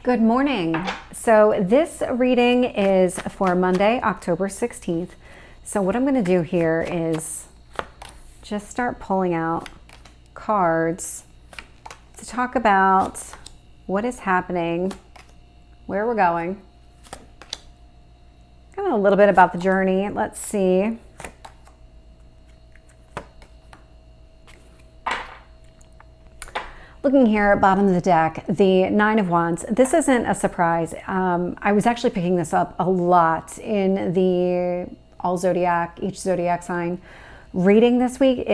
Good morning. So this reading is for Monday, October 16th. So what I'm going to do here is just start pulling out cards to talk about what is happening, where we're going, kind of a little bit about the journey. Let's see. Looking here at bottom of the deck, the Nine of Wands. This isn't a surprise. I was actually picking this up a lot in the all zodiac, each zodiac sign reading this week.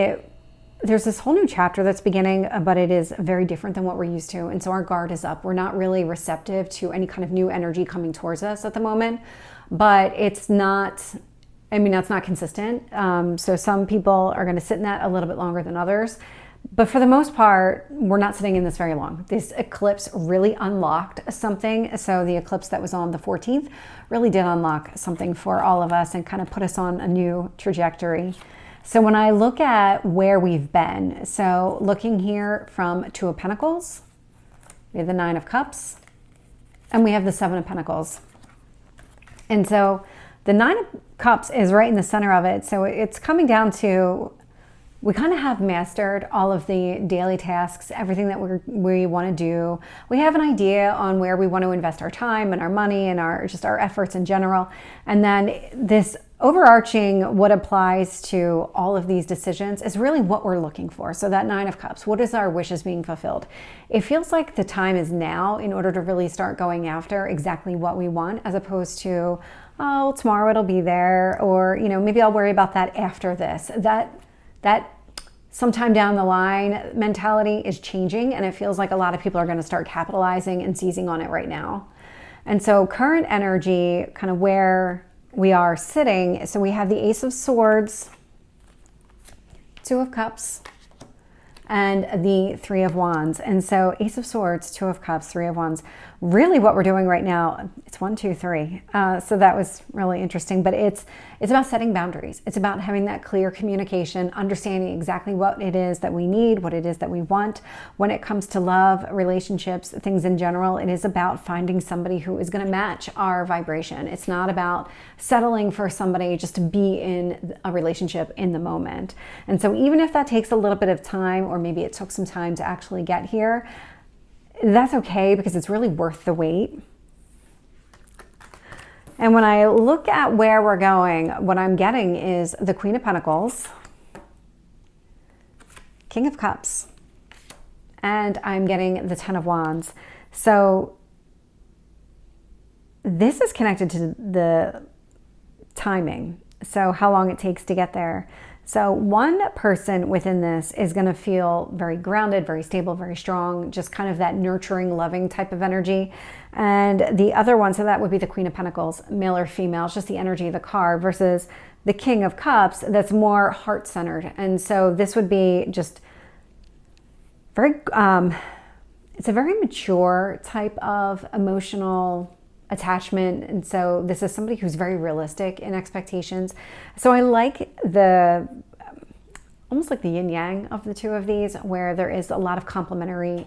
There's this whole new chapter that's beginning, but it is very different than what we're used to. And so our guard is up. We're not really receptive to any kind of new energy coming towards us at the moment, but it's not, that's not consistent. So some people are going to sit in that a little bit longer than others. But for the most part, we're not sitting in this very long. This eclipse really unlocked something. So the eclipse that was on the 14th really did unlock something for all of us and kind of put us on a new trajectory. So when I look at where we've been, so looking here from Two of Pentacles, we have the Nine of Cups, and we have the Seven of Pentacles. And so the Nine of Cups is right in the center of it. So it's coming down to, we kind of have mastered all of the daily tasks, everything that we want to do. We have an idea on where we want to invest our time and our money and our efforts in general. And then this overarching, what applies to all of these decisions is really what we're looking for. So that Nine of Cups, what is our wishes being fulfilled? It feels like the time is now in order to really start going after exactly what we want, as opposed to, oh, tomorrow it'll be there, or, maybe I'll worry about that after this. That sometime down the line mentality is changing, and it feels like a lot of people are going to start capitalizing and seizing on it right now. And so current energy, kind of where we are sitting, so we have the Ace of Swords, Two of Cups, and the Three of Wands. And so Ace of Swords, Two of Cups, Three of Wands. Really what we're doing right now, it's 1, 2, 3. So that was really interesting, but it's about setting boundaries. It's about having that clear communication, understanding exactly what it is that we need, what it is that we want. When it comes to love, relationships, things in general, it is about finding somebody who is going to match our vibration. It's not about settling for somebody just to be in a relationship in the moment. And so even if that takes a little bit of time, or maybe it took some time to actually get here, that's okay, because it's really worth the wait. And when I look at where we're going, what I'm getting is the Queen of Pentacles, King of Cups, and I'm getting the Ten of Wands. So this is connected to the timing, so how long it takes to get there. So one person within this is going to feel very grounded, very stable, very strong, just kind of that nurturing, loving type of energy. And the other one, so that would be the Queen of Pentacles, male or female, it's just the energy of the card, versus the King of Cups, that's more heart-centered. And so this would be just very, it's a very mature type of emotional attachment. And so this is somebody who's very realistic in expectations. So I like almost like the yin yang of the two of these, where there is a lot of complementary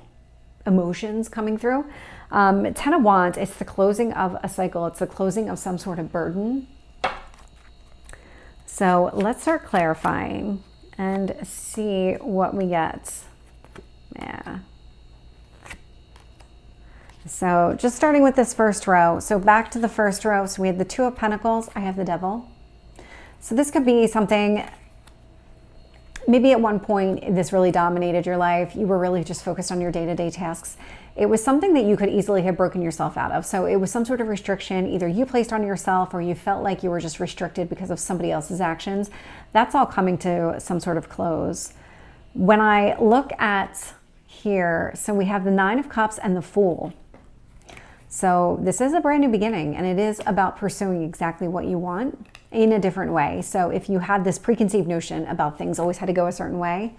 emotions coming through. Ten of Wands, it's the closing of a cycle. It's the closing of some sort of burden. So let's start clarifying and see what we get. Yeah. So just starting with this first row. So back to the first row. So we had the Two of Pentacles. I have the Devil. So this could be something, maybe at one point this really dominated your life. You were really just focused on your day-to-day tasks. It was something that you could easily have broken yourself out of. So it was some sort of restriction either you placed on yourself, or you felt like you were just restricted because of somebody else's actions. That's all coming to some sort of close. When I look at here, so we have the Nine of Cups and the Fool. So this is a brand new beginning, and it is about pursuing exactly what you want in a different way. So if you had this preconceived notion about things always had to go a certain way,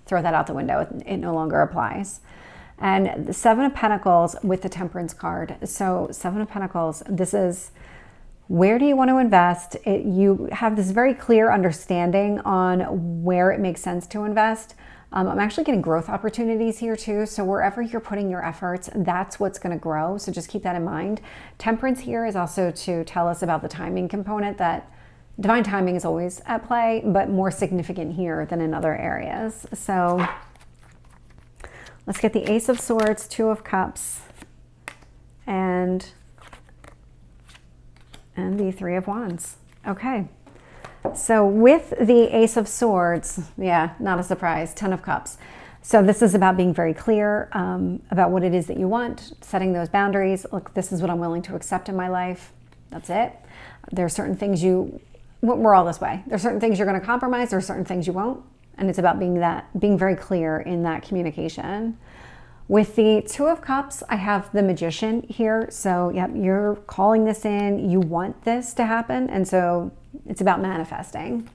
throw that out the window. It no longer applies. And the Seven of Pentacles with the Temperance card. So Seven of Pentacles, this is, where do you want to invest? You have this very clear understanding on where it makes sense to invest, I'm actually getting growth opportunities here too. So wherever you're putting your efforts, that's what's going to grow. So just keep that in mind. Temperance here is also to tell us about the timing component, that divine timing is always at play, but more significant here than in other areas. So let's get the Ace of Swords, Two of Cups, and the Three of Wands. Okay. So with the Ace of Swords, yeah, not a surprise, Ten of Cups. So this is about being very clear about what it is that you want, setting those boundaries. Look, this is what I'm willing to accept in my life. That's it. There are certain things we're all this way. There are certain things you're going to compromise. There are certain things you won't. And it's about being very clear in that communication. With the Two of Cups, I have the Magician here. So yeah, you're calling this in. You want this to happen. And so it's about manifesting.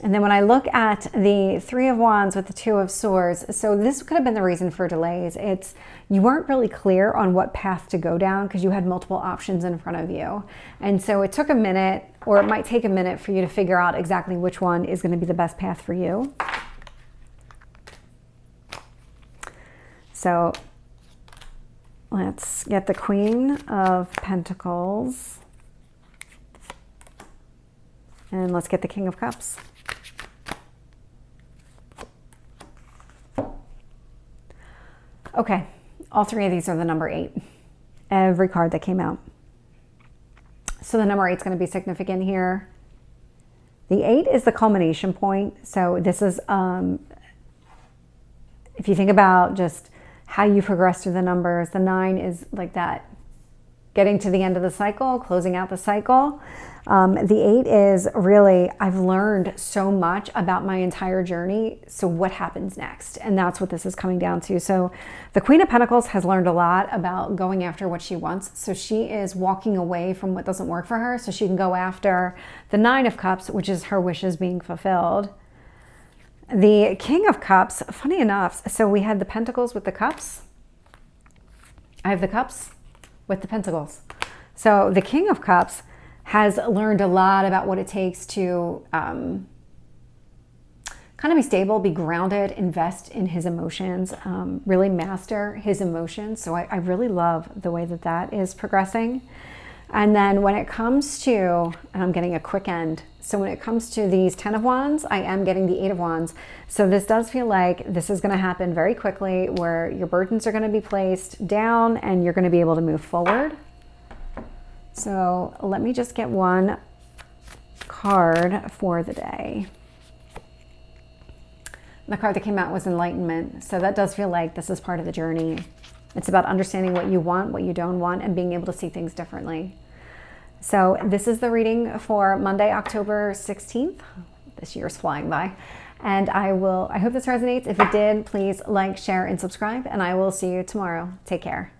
And then when I look at the Three of Wands with the Two of Swords, so this could have been the reason for delays. It's you weren't really clear on what path to go down because you had multiple options in front of you. And so it took a minute, or it might take a minute for you to figure out exactly which one is going to be the best path for you. So let's get the Queen of Pentacles. And let's get the King of Cups. Okay, all three of these are the number 8. Every card that came out. So the number 8 is going to be significant here. The 8 is the culmination point. So this is, if you think about just how you progress through the numbers, the 9 is like that, getting to the end of the cycle, closing out the cycle. The 8 is really, I've learned so much about my entire journey. So what happens next? And that's what this is coming down to. So the Queen of Pentacles has learned a lot about going after what she wants. So she is walking away from what doesn't work for her so she can go after the 9 of Cups, which is her wishes being fulfilled. The King of Cups, funny enough, so we had the Pentacles with the Cups. I have the Cups with the Pentacles. So the King of Cups has learned a lot about what it takes to kind of be stable, be grounded, invest in his emotions, really master his emotions. So I really love the way that that is progressing. And then when it comes to, and I'm getting a quick end. So when it comes to these 10 of Wands, I am getting the 8 of Wands. So this does feel like this is going to happen very quickly, where your burdens are going to be placed down and you're going to be able to move forward. So let me just get one card for the day. The card that came out was Enlightenment. So that does feel like this is part of the journey. It's about understanding what you want, what you don't want, and being able to see things differently. So this is the reading for Monday, October 16th. This year's flying by. And I hope this resonates. If it did, please like, share, and subscribe, and I will see you tomorrow. Take care.